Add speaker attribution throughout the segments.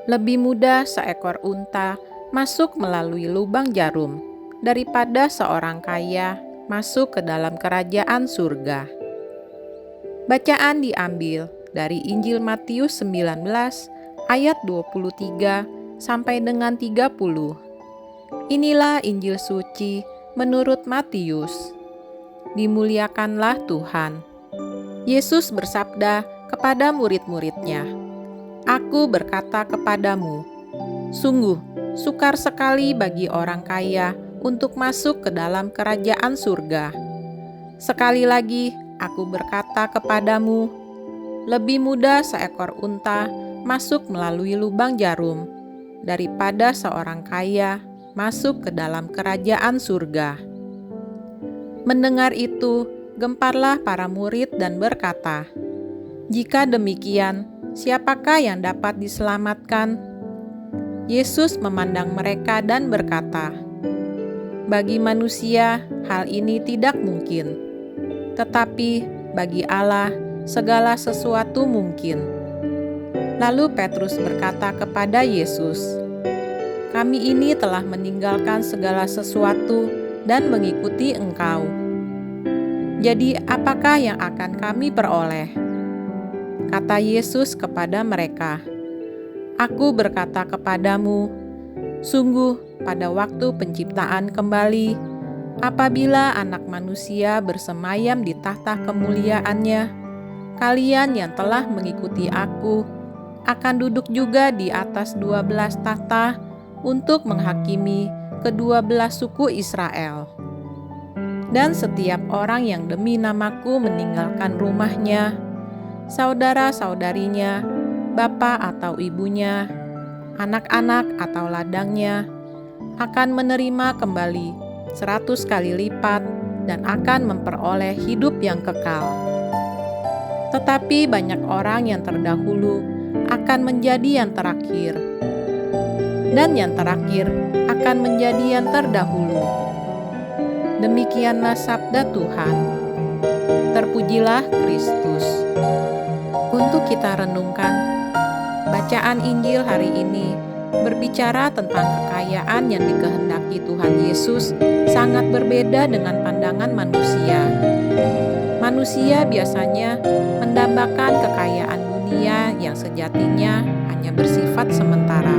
Speaker 1: Lebih mudah seekor unta masuk melalui lubang jarum daripada seorang kaya masuk ke dalam kerajaan surga. Bacaan diambil dari Injil Matius 19 ayat 23 sampai dengan 30. Inilah Injil suci menurut Matius. Dimuliakanlah Tuhan. Yesus bersabda kepada murid-muridnya, "Aku berkata kepadamu, sungguh sukar sekali bagi orang kaya untuk masuk ke dalam kerajaan surga. Sekali lagi, aku berkata kepadamu, lebih mudah seekor unta masuk melalui lubang jarum daripada seorang kaya masuk ke dalam kerajaan surga." Mendengar itu, gemparlah para murid dan berkata, "Jika demikian, siapakah yang dapat diselamatkan?" Yesus memandang mereka dan berkata, "Bagi manusia, hal ini tidak mungkin. Tetapi bagi Allah, segala sesuatu mungkin." Lalu Petrus berkata kepada Yesus, "Kami ini telah meninggalkan segala sesuatu dan mengikuti Engkau. Jadi apakah yang akan kami peroleh?" Kata Yesus kepada mereka, "Aku berkata kepadamu, sungguh pada waktu penciptaan kembali, apabila Anak Manusia bersemayam di tahta kemuliaannya, kalian yang telah mengikuti Aku akan duduk juga di atas 12 tahta untuk menghakimi ke-12 suku Israel. Dan setiap orang yang demi namaku meninggalkan rumahnya, saudara-saudarinya, bapa atau ibunya, anak-anak atau ladangnya, akan menerima kembali 100 kali lipat dan akan memperoleh hidup yang kekal. Tetapi banyak orang yang terdahulu akan menjadi yang terakhir, dan yang terakhir akan menjadi yang terdahulu." Demikianlah sabda Tuhan. Terpujilah Kristus. Untuk kita renungkan, bacaan Injil hari ini berbicara tentang kekayaan yang dikehendaki Tuhan Yesus sangat berbeda dengan pandangan manusia. Manusia biasanya mendambakan kekayaan dunia yang sejatinya hanya bersifat sementara.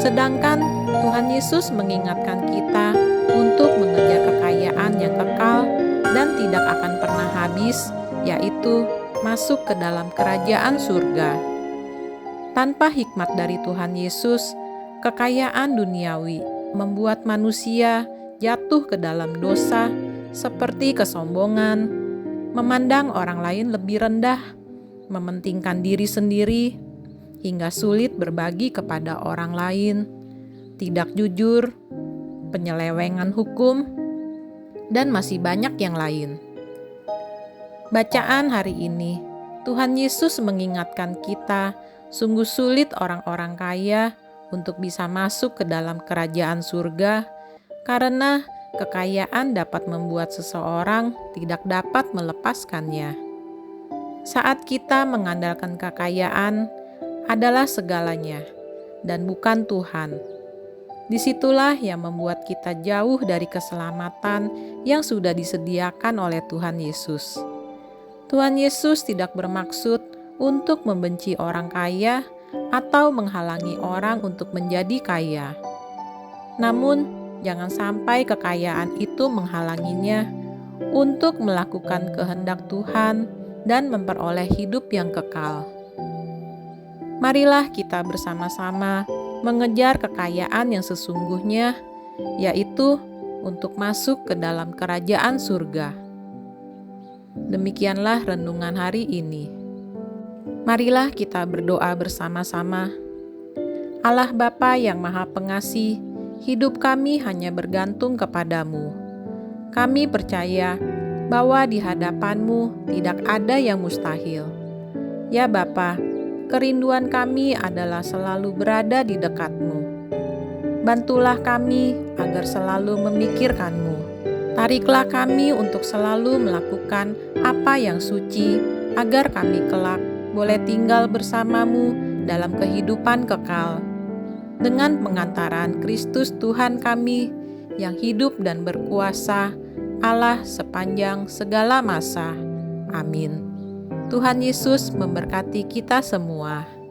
Speaker 1: Sedangkan Tuhan Yesus mengingatkan kita untuk mengejar kekayaan yang kekal dan tidak akan pernah habis, yaitu masuk ke dalam kerajaan surga. Tanpa hikmat dari Tuhan Yesus, kekayaan duniawi membuat manusia jatuh ke dalam dosa seperti kesombongan, memandang orang lain lebih rendah, mementingkan diri sendiri, hingga sulit berbagi kepada orang lain, tidak jujur, penyelewengan hukum, dan masih banyak yang lain. Bacaan hari ini, Tuhan Yesus mengingatkan kita, sungguh sulit orang-orang kaya untuk bisa masuk ke dalam kerajaan surga, karena kekayaan dapat membuat seseorang tidak dapat melepaskannya. Saat kita mengandalkan kekayaan adalah segalanya, dan bukan Tuhan. Disitulah yang membuat kita jauh dari keselamatan yang sudah disediakan oleh Tuhan Yesus. Tuhan Yesus tidak bermaksud untuk membenci orang kaya atau menghalangi orang untuk menjadi kaya. Namun, jangan sampai kekayaan itu menghalanginya untuk melakukan kehendak Tuhan dan memperoleh hidup yang kekal. Marilah kita bersama-sama mengejar kekayaan yang sesungguhnya, yaitu untuk masuk ke dalam kerajaan surga. Demikianlah renungan hari ini. Marilah kita berdoa bersama-sama. Allah Bapa yang Maha Pengasih, hidup kami hanya bergantung kepadamu. Kami percaya bahwa di hadapan-Mu tidak ada yang mustahil. Ya Bapa, kerinduan kami adalah selalu berada di dekat-Mu. Bantulah kami agar selalu memikirkan-Mu. Tariklah kami untuk selalu melakukan apa yang suci, agar kami kelak boleh tinggal bersama-Mu dalam kehidupan kekal. Dengan pengantaran Kristus Tuhan kami yang hidup dan berkuasa, Allah sepanjang segala masa. Amin. Tuhan Yesus memberkati kita semua.